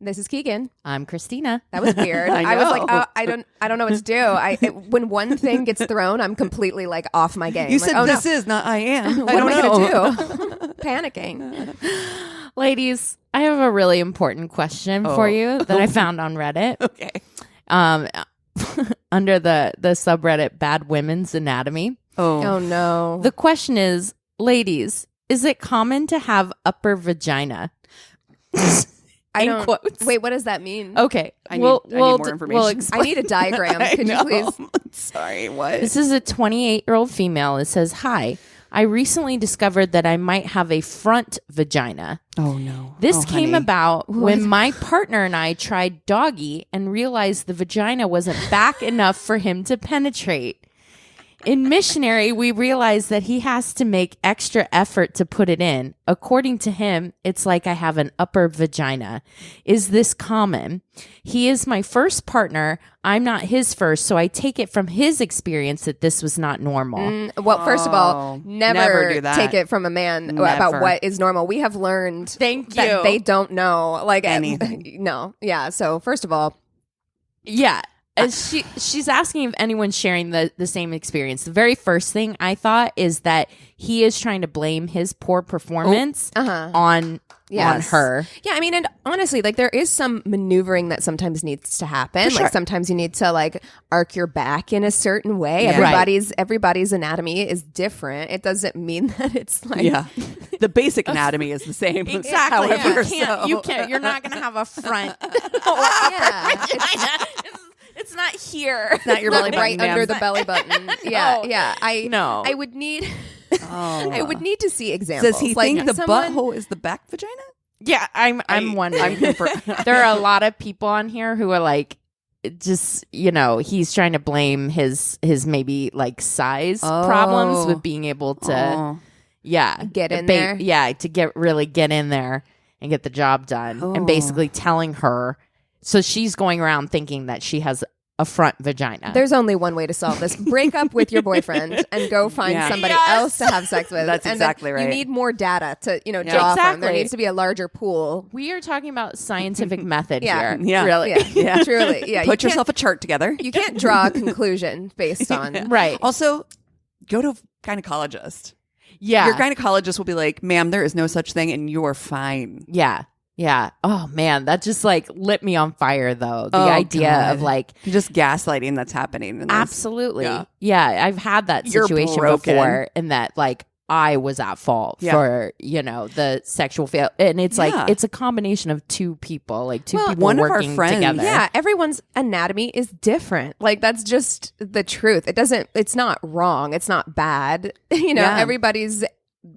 This is Keegan. I'm Christina. That was weird. I was like, I don't know what to do. When one thing gets thrown, I'm completely like off my game. You like, said this is not I am. What am I going to do? Panicking. Ladies, I have a really important question for you that I found on Reddit. Okay. Under the subreddit Bad Women's Anatomy. Oh no. The question is, ladies, is it common to have upper vagina? I don't. Quotes. Wait, what does that mean? Okay, I need more information. I need a diagram. Can you please? Sorry, what? This is a 28-year-old female. It says, "Hi, I recently discovered that I might have a front vagina. Oh no. This came about when my partner and I tried doggy and realized the vagina wasn't back enough for him to penetrate. In missionary, we realized that he has to make extra effort to put it in. According to him, it's like I have an upper vagina. Is this common? He is my first partner. I'm not his first, so I take it from his experience that this was not normal." Well, first of all, never do that. take it from a man about what is normal. We have learned that they don't know like anything. No. Yeah. So first of all, Yeah. And she's asking if anyone's sharing the same experience. The very first thing I thought is that he is trying to blame his poor performance on her. Yeah, I mean, and honestly, like there is some maneuvering that sometimes needs to happen. Sure. Like sometimes you need to like arc your back in a certain way. Yeah. Everybody's anatomy is different. It doesn't mean that it's like the basic anatomy is the same. Exactly. However, You can't. You're not going to have a front or upper vagina. It's not here. It's not your belly button, right ma'am. under the belly button. Yeah, Oh, yeah. no. I would need. I would need to see examples. Does he like think the someone- butthole is the back vagina? Yeah, I'm wondering. I'm confirmed. There are a lot of people on here who are like, just, he's trying to blame his maybe like size problems with being able to, Get in there. Yeah, to get in there and get the job done, and basically telling her. So she's going around thinking that she has a front vagina. There's only one way to solve this. Break up with your boyfriend and go find somebody else to have sex with. That's and exactly right. You need more data to, draw from. There needs to be a larger pool. We are talking about scientific method Yeah. here. Yeah. Really. Yeah, truly. Yeah. Put yourself a chart together. You can't draw a conclusion based on. Right. Also, go to a gynecologist. Yeah. Your gynecologist will be like, "Ma'am, there is no such thing, and you're fine." Yeah. Yeah. Oh man, that just like lit me on fire though. The idea of like just gaslighting that's happening. In this. absolutely. Yeah. I've had that situation before, and that like I was at fault for, the sexual fail. And it's like, it's a combination of two people, like two people one of our working friends, together. Yeah, everyone's anatomy is different. Like that's just the truth. It's not wrong. It's not bad. Everybody's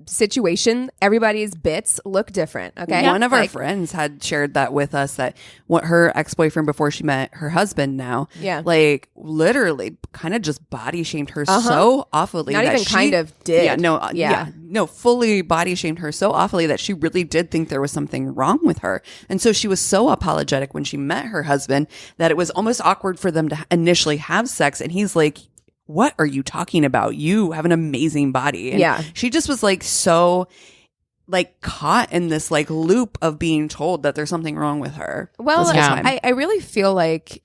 situation, everybody's bits look different. Okay. One of our friends had shared that with us, that what her ex-boyfriend before she met her husband now, like literally kind of just body shamed her so awfully. Not that even kind of did. No, fully body shamed her so awfully that she really did think there was something wrong with her. And so she was so apologetic when she met her husband that it was almost awkward for them to initially have sex. And he's like, "What are you talking about? You have an amazing body." And she just was like so like caught in this like loop of being told that there's something wrong with her. Well, I really feel like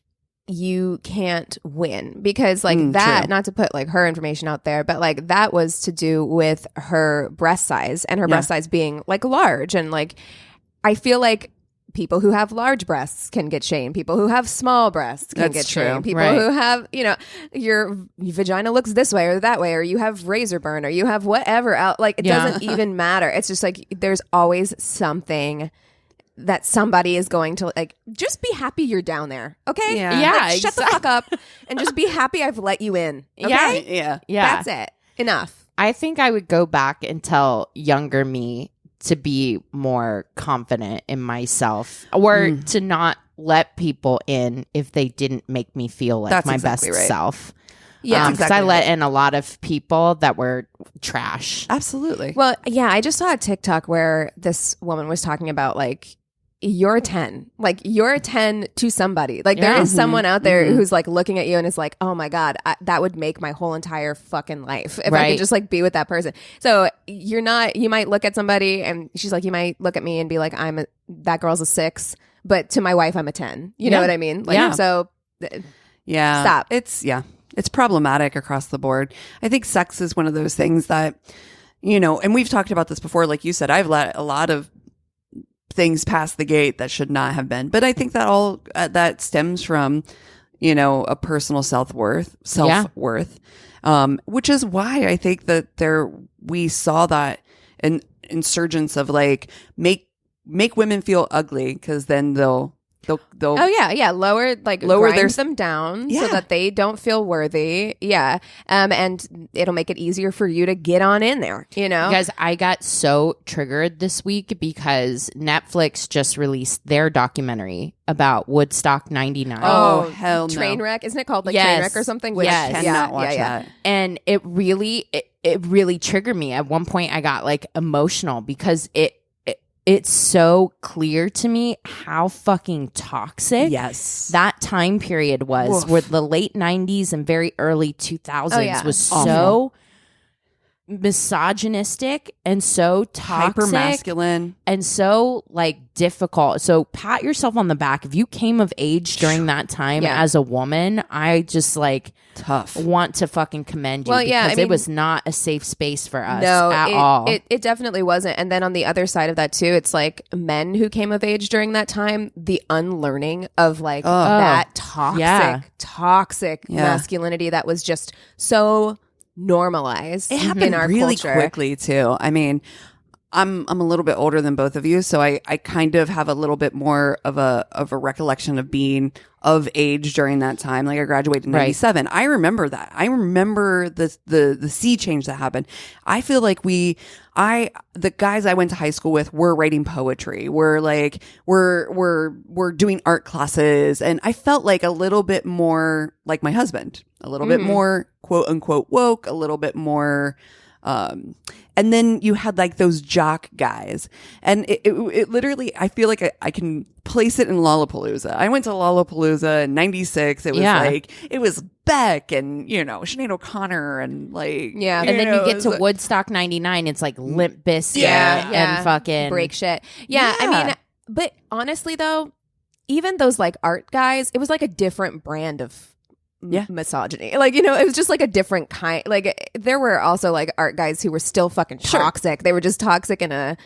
you can't win because like that, not to put like her information out there, but like that was to do with her breast size and her breast size being like large. And like, I feel like people who have large breasts can get shamed. People who have small breasts can get shamed. People who have, your vagina looks this way or that way, or you have razor burn, or you have whatever out. Like, it doesn't even matter. It's just like there's always something that somebody is going to like. Just be happy you're down there, okay? Yeah. Shut the fuck up and just be happy I've let you in. Okay? Yeah. That's it. Enough. I think I would go back and tell younger me to be more confident in myself, or to not let people in if they didn't make me feel like my best self. Yeah, because I let in a lot of people that were trash. Absolutely. Well, yeah, I just saw a TikTok where this woman was talking about like, you're a 10. Like, you're a 10 to somebody. Like, there is someone out there who's like looking at you and is like, oh my God, that would make my whole entire fucking life if I could just like be with that person. So you might look at somebody and she's like, you might look at me and be like, that girl's a 6. but to my wife, I'm a 10. You know what I mean? Like, so stop. It's problematic across the board. I think sex is one of those things that, you know, and we've talked about this before. Like you said, I've let a lot of things pass the gate that should not have been. But I think that all that stems from, you know, a personal self-worth, which is why I think that we saw that an insurgence of like make women feel ugly, because then they'll lower grinds them down so that they don't feel worthy, and it'll make it easier for you to get on in there, you know. Guys, I got so triggered this week because Netflix just released their documentary about Woodstock 99. Oh hell no. Trainwreck, isn't it called like Trainwreck or something? Yes. I cannot watch that. And it really triggered me. At one point I got like emotional because it's so clear to me how fucking toxic that time period was. Where the late 90s and very early 2000s was so misogynistic and so toxic, hyper masculine, and so like difficult. So pat yourself on the back if you came of age during that time as a woman. I just like want to fucking commend you, because it was not a safe space for us at all. It definitely wasn't. And then on the other side of that too, it's like men who came of age during that time, the unlearning of like that toxic masculinity that was just so normalized. It happened in our really culture. quickly too. I mean, I'm a little bit older than both of you, so I kind of have a little bit more of a recollection of being of age during that time. Like I graduated in 97. I remember that. I remember the sea change that happened. I feel like the guys I went to high school with were writing poetry. We're doing art classes, and I felt like a little bit more like my husband, a little bit more quote unquote woke, a little bit more and then you had like those jock guys, and it literally, I feel like I can place it in Lollapalooza. I went to Lollapalooza in 96. It was like, it was Beck and, you know, Sinead O'Connor and like, and then you get to Woodstock 99. It's like Limp Bizkit and fucking break shit. I mean, but honestly though, even those like art guys, it was like a different brand of misogyny. Like, you know, it was just like a different kind. Like there were also like art guys who were still fucking toxic. They were just toxic in a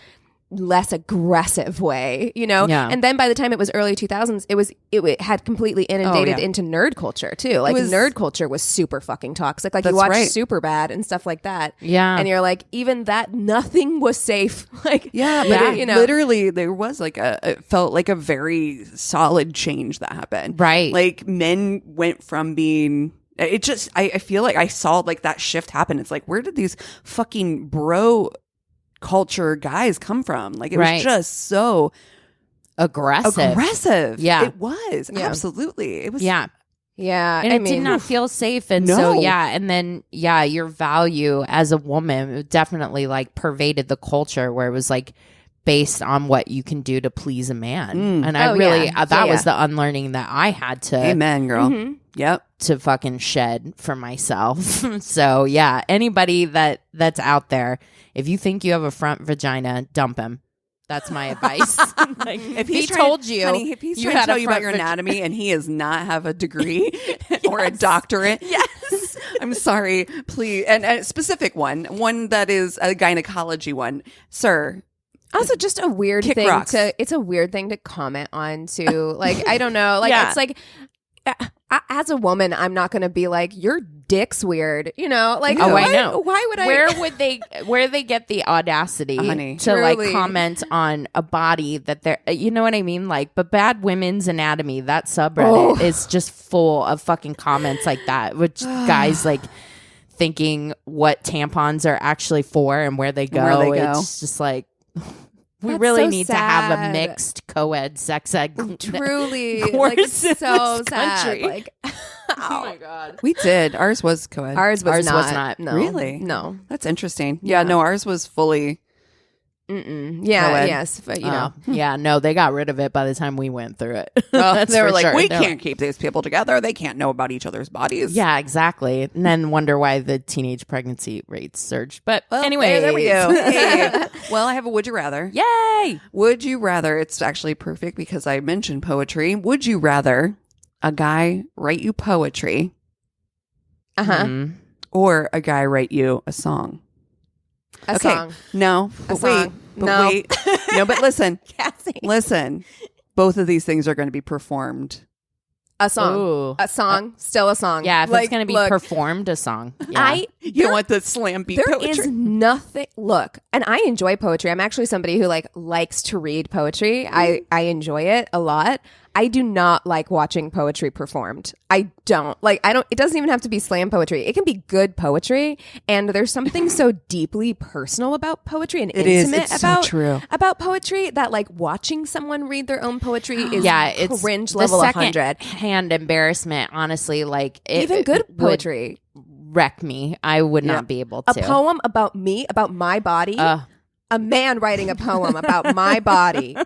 less aggressive way, you know? And then by the time it was early 2000s, it had completely inundated into nerd culture too. Like nerd culture was super fucking toxic. Like you watch Superbad and stuff like that. And you're like, even that, nothing was safe. Like, but you know, literally there was like it felt like a very solid change that happened. Right. Like men went from being, it just, I feel like I saw like that shift happen. It's like, where did these fucking bro culture guys come from? Like it was just so aggressive. It was absolutely, it was and it did not feel safe. And and then your value as a woman definitely like pervaded the culture, where it was like based on what you can do to please a man. And I really that was the unlearning that I had to, amen girl, to fucking shed for myself. So anybody that's out there, if you think you have a front vagina, dump him. That's my advice. Like, if he told you, honey, if he's trying to tell you about your anatomy and he does not have a degree or a doctorate, I'm sorry, please, and a specific one that is a gynecology one, sir. Also, just a weird thing it's a weird thing to comment on too. Like, I don't know. Like, it's like, as a woman, I'm not going to be like, your dick's weird, you know? Like, I know. Why would I? Where they get the audacity to like comment on a body that they're, you know what I mean? Like, but Bad Women's Anatomy, that subreddit is just full of fucking comments like that, which guys like thinking what tampons are actually for and where they go. It's just like, we really need to have a mixed co-ed sex ed. Truly, course like, it's so sad. Like, oh my god, we did. Ours was co-ed. Ours was not. No. Really? No. That's interesting. Yeah. No, ours was fully Yeah, Co-ed. yes, but you know. Yeah, no, they got rid of it by the time we went through it. They were like, we They're can't keep these people together. They can't know about each other's bodies. Yeah, exactly. And then wonder why the teenage pregnancy rates surged. But anyway, there we go. Hey. Well, I have a would you rather. Yay! Would you rather, it's actually perfect because I mentioned poetry. Would you rather a guy write you poetry or a guy write you a song? A song. No, but wait. But No. wait. No, but listen. Cassie. Listen. Both of these things are going to be performed. A song. Ooh. A song. Still a song. Yeah, if Like, it's going to be look, performed, a song. Yeah. You want the slam beat There poetry? is nothing. Look, and I enjoy poetry. I'm actually somebody who likes to read poetry. I enjoy it a lot. I do not like watching poetry performed. I don't. It doesn't even have to be slam poetry. It can be good poetry. And there's something so deeply personal about poetry and intimate It's so true. about poetry that watching someone read their own poetry is it's cringe the level second 100. hand embarrassment, honestly, Even good would poetry. wreck me. I would not be able A to. poem about me, about my body. A man writing a poem about my body.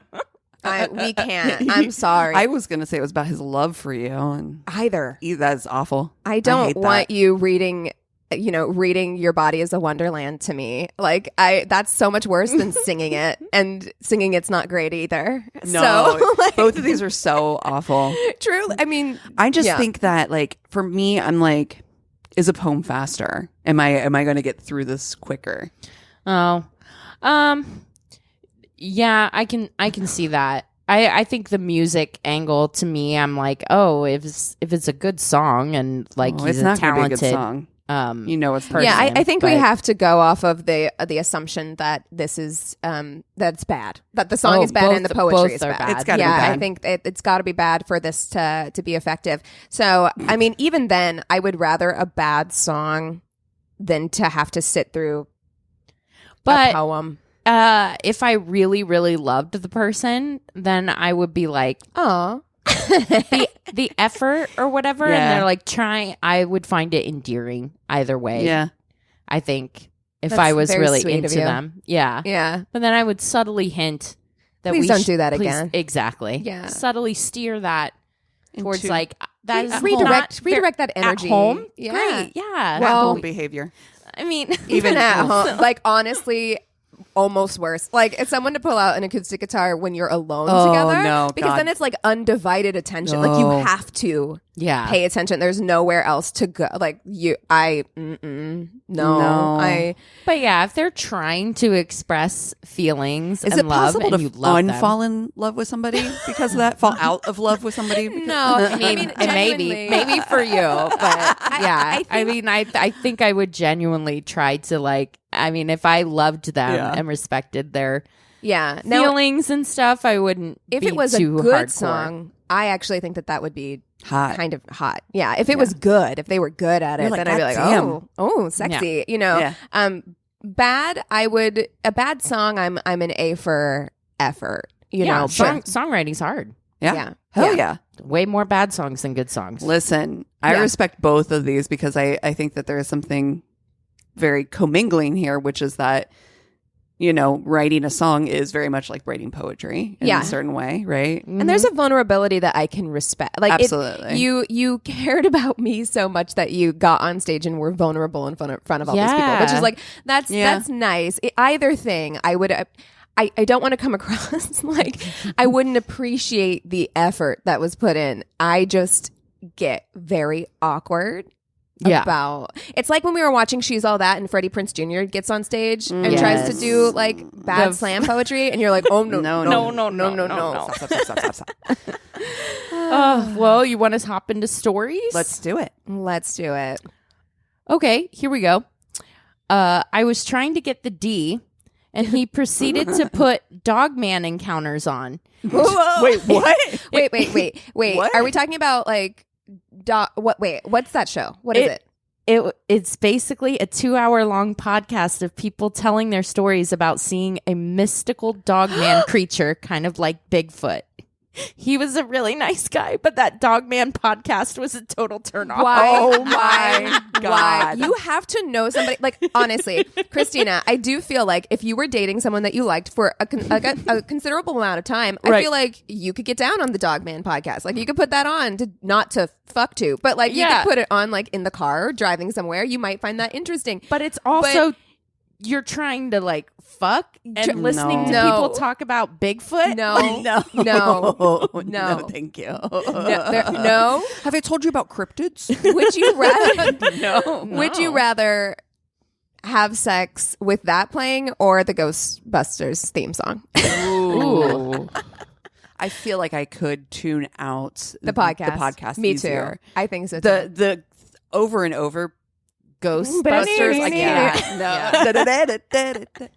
We can't. I'm sorry. I was going to say it was about his love for you. And Either. that's awful. I don't hate want that. you reading your body is a wonderland to me. That's so much worse than singing it, and singing it's not great either. No, So, both of these are so awful. true. I mean, I just think that for me, I'm like, is a poem faster? Am I going to get through this quicker? Oh, yeah, I can see that. I think the music angle to me, I'm like, oh, if it's a good song and he's it's a not going to be a talented good song. It's person. yeah, I think we but- have to go off of the assumption that this is that's bad. That the song is bad and the poetry both is are bad. bad. It's gotta be yeah, bad. I think it's got to be bad for this to be effective. So, I mean, even then, I would rather a bad song than to have to sit through a poem. If I really, really loved the person, then I would be like, Oh, the effort or whatever, Yeah. and they're trying. I would find it endearing either way. Yeah. I think if That's I was very really sweet of into you. them, yeah. yeah. But then I would subtly hint that Please we don't do that again. Exactly. Yeah. Subtly steer that towards Into- that is Redirect not that energy at home. Yeah. Great. Yeah. Well, Home behavior. I mean, Even at home, honestly, almost worse. It's someone to pull out an acoustic guitar when you're alone together. no, because God. then it's undivided attention. You No. have to yeah. pay attention. There's nowhere else to go. No. But yeah, if they're trying to express feelings Is and it love possible and you to love them, unfall in love with somebody because of that? Fall out of love with somebody? Because- No, I mean, genuinely. maybe for you, but yeah, I think I would genuinely try to if I loved them Yeah. and respected their Yeah. No, feelings and stuff, I wouldn't. if be it was a too good hardcore. song, I actually think that would be Hot. kind of hot. Yeah. If it was good, if they were good at it, You're like, then I'd be like, "God oh, sexy. Yeah. Bad. A bad song. I'm an A for effort. Songwriting's hard. Yeah. Yeah. Hell yeah. Way more bad songs than good songs. Listen, I Yeah. respect both of these because I think that there is something very commingling here, which is that, writing a song is very much like writing poetry in Yeah. a certain way, right? And there's a vulnerability that I can respect. Absolutely. You cared about me so much that you got on stage and were vulnerable in front of all these people, which is that's nice. Either thing, I would. I don't want to come across I wouldn't appreciate the effort that was put in. I just get very awkward. Yeah. About it's like when we were watching She's All That and Freddie Prinze Jr. gets on stage and Yes. tries to do bad slam poetry and you're like, oh no. Stop. Well, you want to hop into stories? Let's do it. Let's do it. Okay, here we go. I was trying to get the D, and he proceeded to put Dogman encounters on. Wait, what? Wait. What? Are we talking about what's that show? What is it? It's basically a 2-hour long podcast of people telling their stories about seeing a mystical dogman creature, kind of like Bigfoot. He was a really nice guy, but that Dogman podcast was a total turn off. Why? Oh my God. Why? You have to know somebody. Like, honestly, Christina, I do feel like if you were dating someone that you liked for a considerable amount of time, I feel like you could get down on the Dogman podcast. Like, you could put that on to not to fuck to, but like you could put it on like in the car or driving somewhere. You might find that interesting. But it's also you're trying to like fuck and listening to people talk about Bigfoot. No, thank you. No. Have I told you about cryptids? Would you rather? No. Would you rather have sex with that playing or the Ghostbusters theme song? Ooh. I feel like I could tune out the podcast. The podcast. Me easier. too. I think so. Too. The over and over Ghostbusters. Like,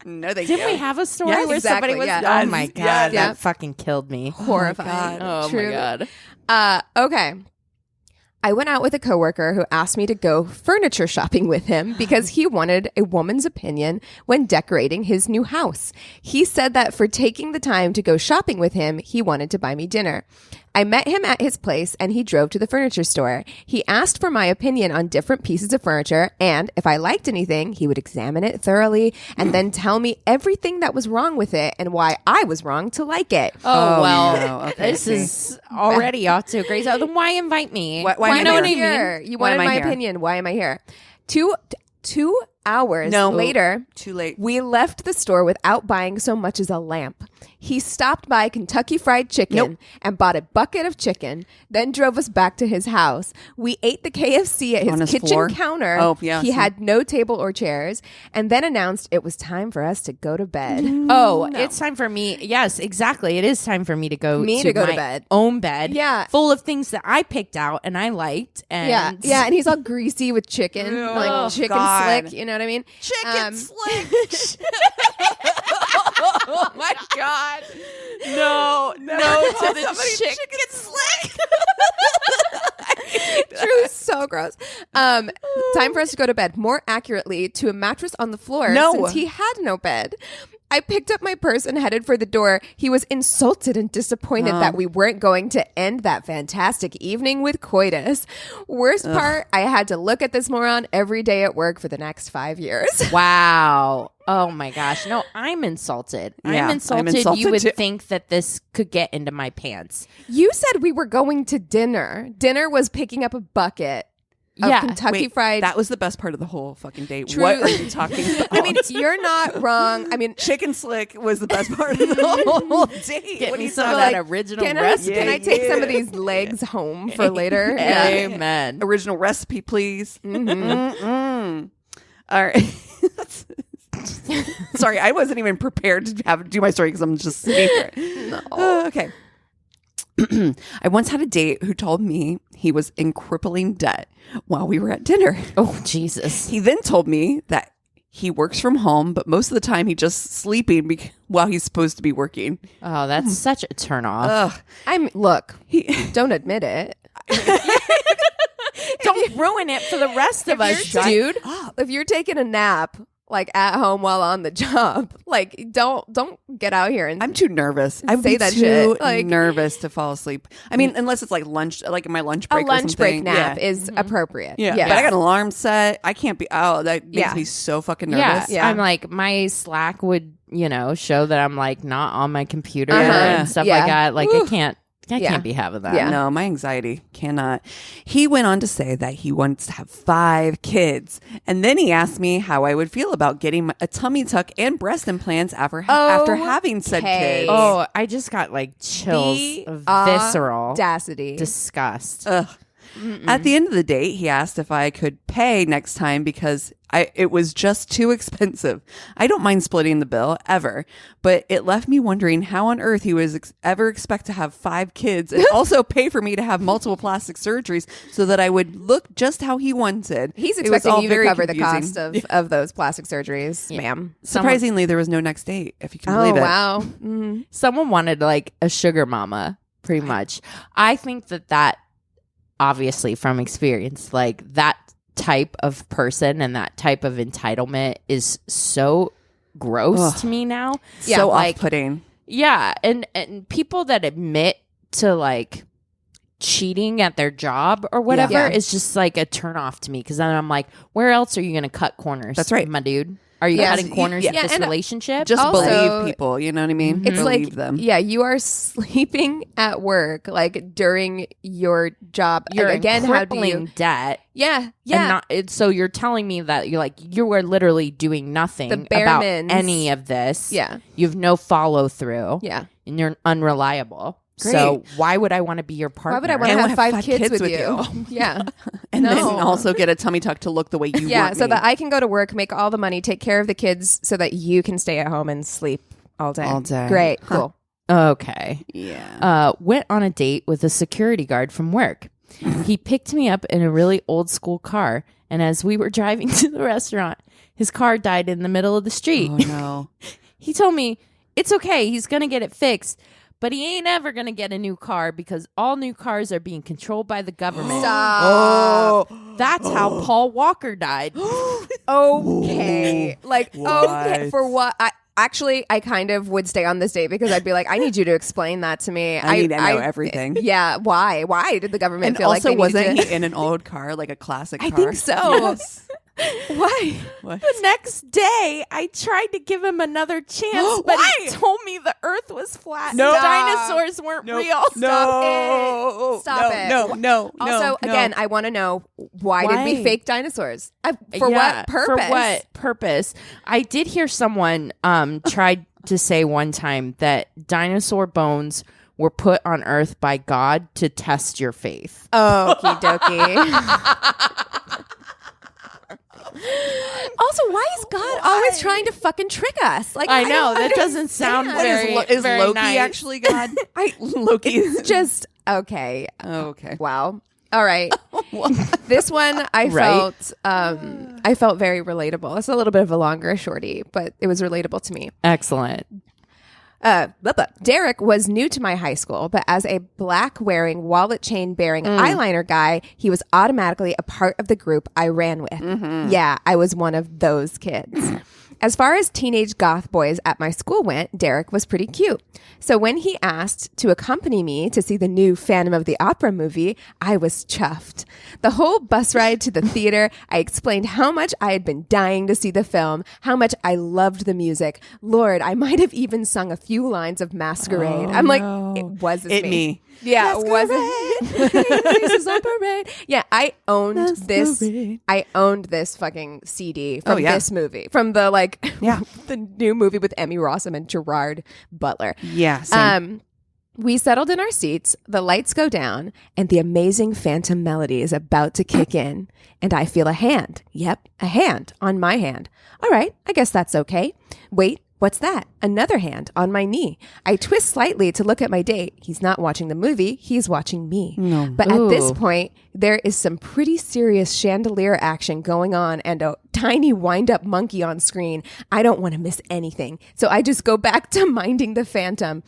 no, thank you. Didn't we have a story Yes, where exactly, somebody was? yeah. Oh my God, Yeah. that fucking killed me. Horrifying. Oh True. my God. Okay. I went out with a coworker who asked me to go furniture shopping with him because he wanted a woman's opinion when decorating his new house. He said that for taking the time to go shopping with him, he wanted to buy me dinner. I met him at his place and he drove to the furniture store. He asked for my opinion on different pieces of furniture, and if I liked anything, he would examine it thoroughly and then tell me everything that was wrong with it and why I was wrong to like it. Oh, well, no. Okay, this is already off to a great start. Then why invite me? Why Why am am I I here? here? You wanted my opinion. Why am I here? Two hours later, too late. We left the store without buying so much as a lamp. He stopped by Kentucky Fried Chicken and bought a bucket of chicken, then drove us back to his house. We ate the KFC at his kitchen floor? counter. Oh, yeah. He had no table or chairs, and then announced it was time for us to go to bed. It's time for me. Yes, exactly. It is time for me to go to my bed. Own bed. Yeah. Full of things that I picked out and I liked. And Yeah, and he's all greasy with chicken, like chicken God. slick. You know what I mean? Chicken slick. Oh my God. No to the chicken slick. True, so gross. Time for us to go to bed. More accurately, to a mattress on the floor. No. Since he had no bed. I picked up my purse and headed for the door. He was insulted and disappointed that we weren't going to end that fantastic evening with coitus. Worst part, I had to look at this moron every day at work for the next 5 years. Wow. Oh my gosh. No, I'm insulted. Yeah, I'm insulted. You would think that this could get into my pants. You said we were going to dinner. Dinner was picking up a bucket of Kentucky Fried. That was the best part of the whole fucking date. True. What are you talking about? I mean, you're not wrong. I mean, chicken slick was the best part of the whole date. Get me some so, of like, that original can recipe. I take some of these legs home for later? Amen. Original recipe, please. All right. Sorry, I wasn't even prepared to do my story because I'm just sitting here. Okay. I once had a date who told me he was in crippling debt while we were at dinner. Oh, Jesus. He then told me that he works from home, but most of the time he's just sleeping while he's supposed to be working. Oh, that's such a turnoff. Look, don't admit it. Don't ruin it for the rest of us, dude. If you're taking a nap like at home while on the job, like don't get out here and I'm too nervous. I'm say that too shit. Like, nervous to fall asleep. I mean, unless it's like lunch, like my lunch break. a lunch or break something. nap is appropriate. Yeah. But I got an alarm set. I can't be. Oh, that makes me so fucking nervous. Yeah. I'm like, my Slack would, show that I'm like not on my computer and stuff like that. Like, I can't be having that. Yeah. No, my anxiety cannot. He went on to say that he wants to have 5 kids. And then he asked me how I would feel about getting a tummy tuck and breast implants after having said kids. Oh, I just got like chills of visceral audacity. disgust. Ugh. At the end of the date, he asked if I could pay next time because it was just too expensive. I don't mind splitting the bill ever, but it left me wondering how on earth he was ever expect to have 5 kids and also pay for me to have multiple plastic surgeries so that I would look just how he wanted. He's It was expecting all you to very cover confusing. the cost of those plastic surgeries, ma'am. Surprisingly, there was no next date, if you can believe it. Oh, wow. Someone wanted like a sugar mama, pretty much. I think that obviously from experience, like that type of person and that type of entitlement is so gross to me now. So like, off-putting. Yeah, and people that admit to like cheating at their job or whatever is just like a turn off to me, because then I'm like, where else are you going to cut corners? That's right, my dude. Are you cutting corners in this relationship? Just also, believe people, you know what I mean? It's believe like, them. Yeah, you are sleeping at work, like during your job. You're again, in how do you? crippling debt. Yeah. So you're telling me that you are literally doing nothing about any of this. Yeah. You have no follow through. Yeah. And you're unreliable. Great. So why would I want to be your partner? Why would I want to have five kids with you? Yeah. And then also get a tummy tuck to look the way you want so me. that I can go to work, make all the money, take care of the kids so that you can stay at home and sleep all day. All day. Great. Cool. Okay. Yeah. Went on a date with a security guard from work. He picked me up in a really old school car, and as we were driving to the restaurant, his car died in the middle of the street. Oh, no. He told me, it's okay, he's going to get it fixed, but he ain't ever going to get a new car because all new cars are being controlled by the government. Stop. That's how Paul Walker died. Okay. Like, okay. For what? I kind of would stay on this date because I'd be like, I need you to explain that to me. I need to know everything. Yeah. Why? Why did the government feel like they wasn't needed he in an old car, like a classic car? I think so. Yes. Why? What? The next day, I tried to give him another chance, but he told me the earth was flat. No. And dinosaurs weren't real. Stop it. No. Also, again, I want to know why did we fake dinosaurs? For what purpose? For what purpose? I did hear someone tried to say one time that dinosaur bones were put on Earth by God to test your faith. Okie dokie. Also, why is God always trying to fucking trick us? Like, I know that doesn't sound very. Is very Loki nice. actually God? Loki is just okay. Okay. Wow. All right. This one I felt very relatable. It's a little bit of a longer shorty, but it was relatable to me. Excellent. Derek was new to my high school, but as a black wearing, wallet chain bearing eyeliner guy, he was automatically a part of the group I ran with. Mm-hmm. Yeah, I was one of those kids. As far as teenage goth boys at my school went, Derek was pretty cute. So when he asked to accompany me to see the new Phantom of the Opera movie, I was chuffed. The whole bus ride to the theater, I explained how much I had been dying to see the film, how much I loved the music. Lord, I might have even sung a few lines of Masquerade. I'm like, it was me. Yeah, it wasn't. Yeah, I owned this. I owned this fucking CD from this movie, from the the new movie with Emmy Rossum and Gerard Butler. Yeah. Same. We settled in our seats. The lights go down, and the amazing Phantom melody is about to kick in. And I feel a hand. Yep, a hand on my hand. All right, I guess that's okay. Wait. What's that? Another hand on my knee. I twist slightly to look at my date. He's not watching the movie. He's watching me. No. But at this point, there is some pretty serious chandelier action going on and a tiny wind-up monkey on screen. I don't want to miss anything. So I just go back to minding the Phantom.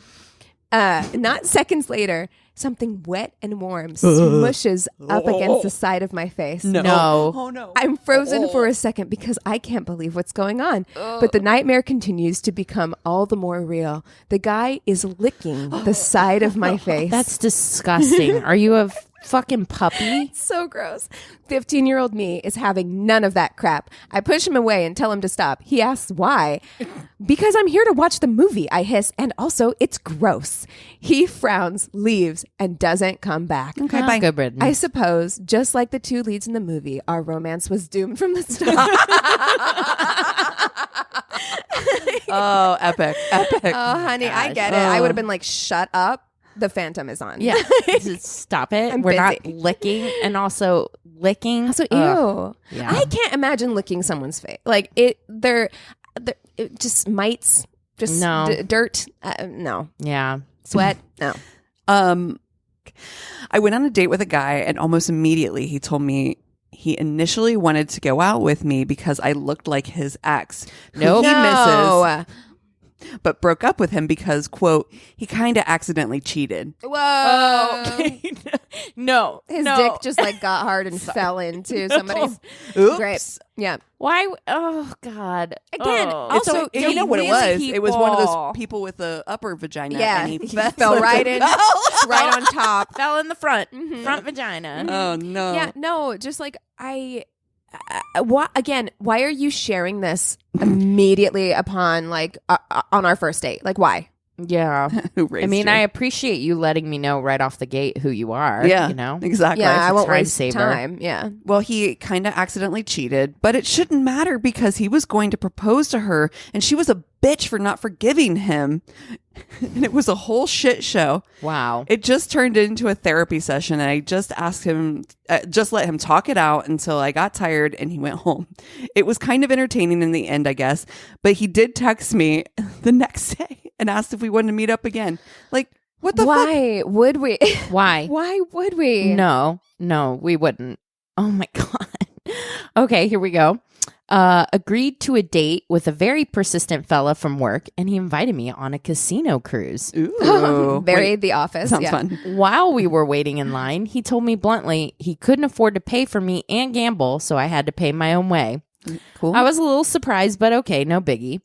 Not seconds later, something wet and warm smushes up against the side of my face. No. Oh, no. I'm frozen for a second because I can't believe what's going on. But the nightmare continues to become all the more real. The guy is licking the side of my face. That's disgusting. Are you a fucking puppy? So gross. 15-year-old me is having none of that crap. I push him away and tell him to stop. He asks why. Because I'm here to watch the movie, I hiss, and also it's gross. He frowns, leaves, and doesn't come back. Okay, bye. Good riddance. I suppose, just like the two leads in the movie, our romance was doomed from the start. Oh, epic. Oh, honey, I get it. I would have been like, shut up. The Phantom is on. Yeah. Just stop it. We're not licking, and also licking. Also, ew. Yeah. I can't imagine licking someone's face. Like it just mites. Just No. Dirt. No. Yeah. Sweat. No. I went on a date with a guy, and almost immediately he told me he initially wanted to go out with me because I looked like his ex. Nope. He misses. but broke up with him because, quote, he kind of accidentally cheated. Whoa. No. His dick just like got hard and fell into somebody's. Oops. Great. Yeah. Why? Oh, God. Again, also, you know what it was? It was one of those people with the upper vagina. Yeah. And he fell right in, right on top. Fell in the front vagina. Oh, no. Yeah. No, just like why are you sharing this immediately upon like on our first date? Like, why? Yeah. Who raised I mean, you? I appreciate you letting me know right off the gate who you are. Yeah, You know? exactly. Yeah, I won't time waste saver. time. Yeah. Well, he kind of accidentally cheated, but it shouldn't matter because he was going to propose to her and she was a bitch for not forgiving him. And it was a whole shit show. Wow. It just turned into a therapy session. And I just asked him, just let him talk it out until I got tired and he went home. It was kind of entertaining in the end, I guess. But he did text me the next day and asked if we wanted to meet up again. Like, what the fuck? Why would we? Why? Why would we? No, we wouldn't. Oh my God. Okay, here we go. Agreed to a date with a very persistent fella from work, and he invited me on a casino cruise. Ooh. Very Wait, The Office. sounds yeah. fun. While we were waiting in line, he told me bluntly he couldn't afford to pay for me and gamble, so I had to pay my own way. Cool. I was a little surprised, but okay, no biggie.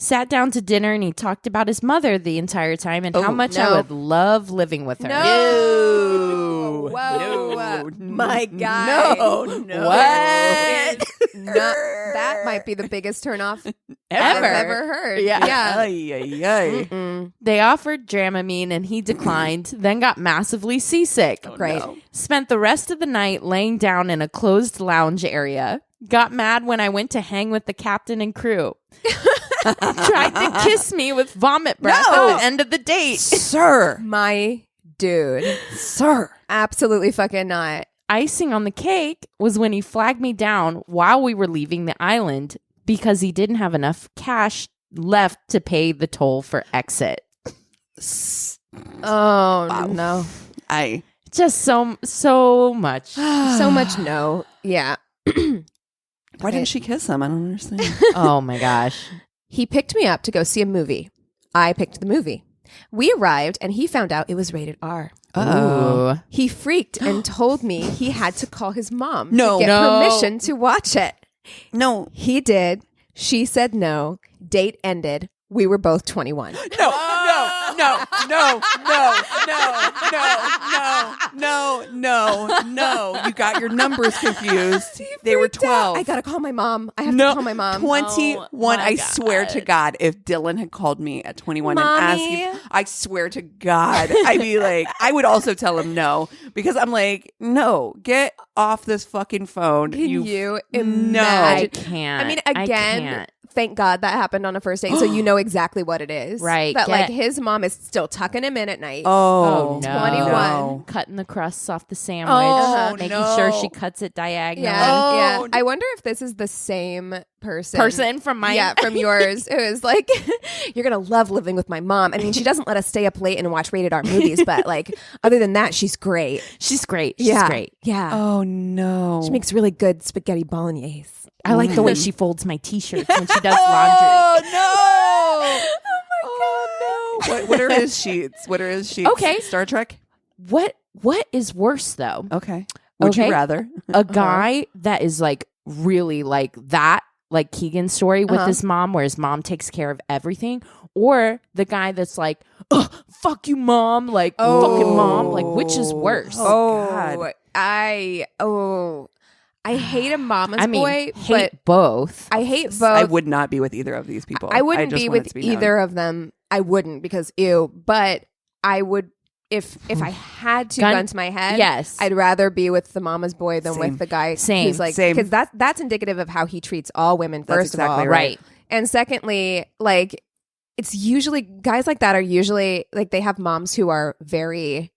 Sat down to dinner and he talked about his mother the entire time and how much I would love living with her. No. Whoa. No. My God. No. What? That might be the biggest turnoff Ever. I've ever heard. Yeah. Ay, ay, ay. Mm-mm. They offered Dramamine and he declined, then got massively seasick. Great. No. Spent the rest of the night laying down in a closed lounge area. Got mad when I went to hang with the captain and crew. Tried to kiss me with vomit breath No. at the end of the date. Sir. My dude. Sir. Absolutely fucking not. Icing on the cake was when he flagged me down while we were leaving the island because he didn't have enough cash left to pay the toll for exit. Oh, no. Just so much. So much no. Yeah. Why didn't she kiss him? I don't understand. Oh my gosh. He picked me up to go see a movie. I picked the movie. We arrived and he found out it was rated R. Ooh. He freaked and told me he had to call his mom No. to get No. permission to watch it. No. He did. She said no. Date ended. We were both 21. No. You got your numbers confused. They were 12. I gotta call my mom. I have to call my mom. 21. Oh, my I swear to God, if Dylan had called me at 21 and Mommy. asked, I swear to God, I'd be like, I would also tell him no because I'm like, no, get off this fucking phone. Can you I imagine? can't. I mean, I again, can't. thank God that happened on a first date, so you know exactly what it is. Right. That like his mom is still tucking him in at night. Oh, no. 21. No. Cutting the crusts off the sandwich. Oh, making no. sure she cuts it diagonally. Yeah, Oh, yeah. I wonder if this is the same person. From mine. Yeah, from yours. It was like, you're going to love living with my mom. I mean, she doesn't let us stay up late and watch rated R movies, but like, other than that, she's great. She's great. She's Yeah. great. Yeah. Oh, no. She makes really good spaghetti bolognese. I like the way she folds my t-shirts when she does laundry. Oh, no. Oh, no. What are his sheets? Okay. Star Trek? What is worse though? Okay. Would Okay. you rather? A guy that is like really like that, like Keegan's story with his mom, where his mom takes care of everything, or the guy that's like, ugh, fuck you, mom, like fucking mom, like which is worse? God. I hate a mama's I mean, boy, hate but both. I hate both. I would not be with either of these people. I wouldn't just be want it with to be known. either of them. I wouldn't because ew. But I would if I had to gun to my head. Yes. I'd rather be with the mama's boy than Same. with the guy Same. who's like Same. because that's indicative of how he treats all women. That's First exactly of all, right. And secondly, like it's usually guys like that are usually like they have moms who are very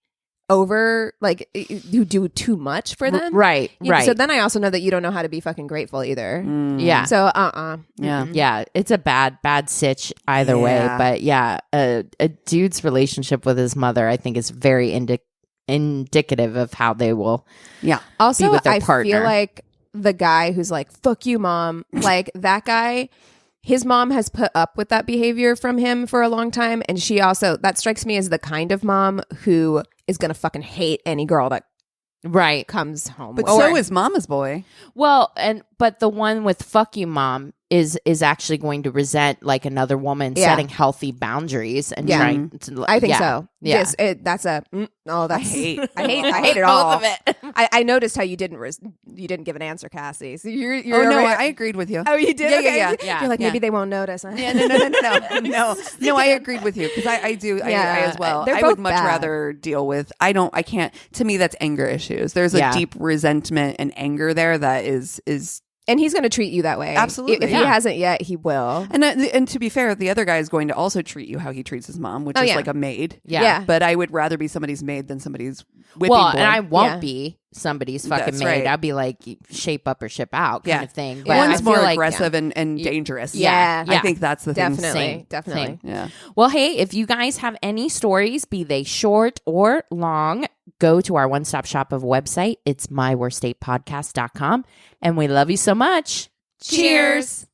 over like who do too much for them. Right. Right. So then I also know that you don't know how to be fucking grateful either. yeah. So Yeah. Yeah, it's a bad sitch either way. Yeah. But yeah, a dude's relationship with his mother, I think, is very indicative of how they will. Yeah. Also, with their I partner. feel like the guy who's like, fuck you, mom, like that guy, his mom has put up with that behavior from him for a long time. And she also, that strikes me as the kind of mom who is going to fucking hate any girl that comes home. But so is Mama's Boy. Well, but the one with fuck you mom is actually going to resent like another woman setting healthy boundaries and trying to, I think so. Yeah. Yes, that's a I hate it Both all. of it. I noticed how you didn't give an answer, Cassie. So you're I agreed with you. Oh, you did? Yeah. You're like, maybe they won't notice. Yeah, no, I agreed with you because I do I as well. I would much rather deal with I can't, to me that's anger issues. There's a deep resentment and anger there that is and he's going to treat you that way. Absolutely. If he hasn't yet, he will. And to be fair, the other guy is going to also treat you how he treats his mom, which is like a maid. Yeah. But I would rather be somebody's maid than somebody's whipping boy. And I won't be somebody's fucking maid. Right. I'd be like shape up or ship out kind of thing. But one's more aggressive and dangerous. Yeah. I think that's the thing. Definitely. Same. Yeah. Well, hey, if you guys have any stories, be they short or long, go to our one-stop shop of website. It's myworstdatepodcast.com. And we love you so much. Cheers.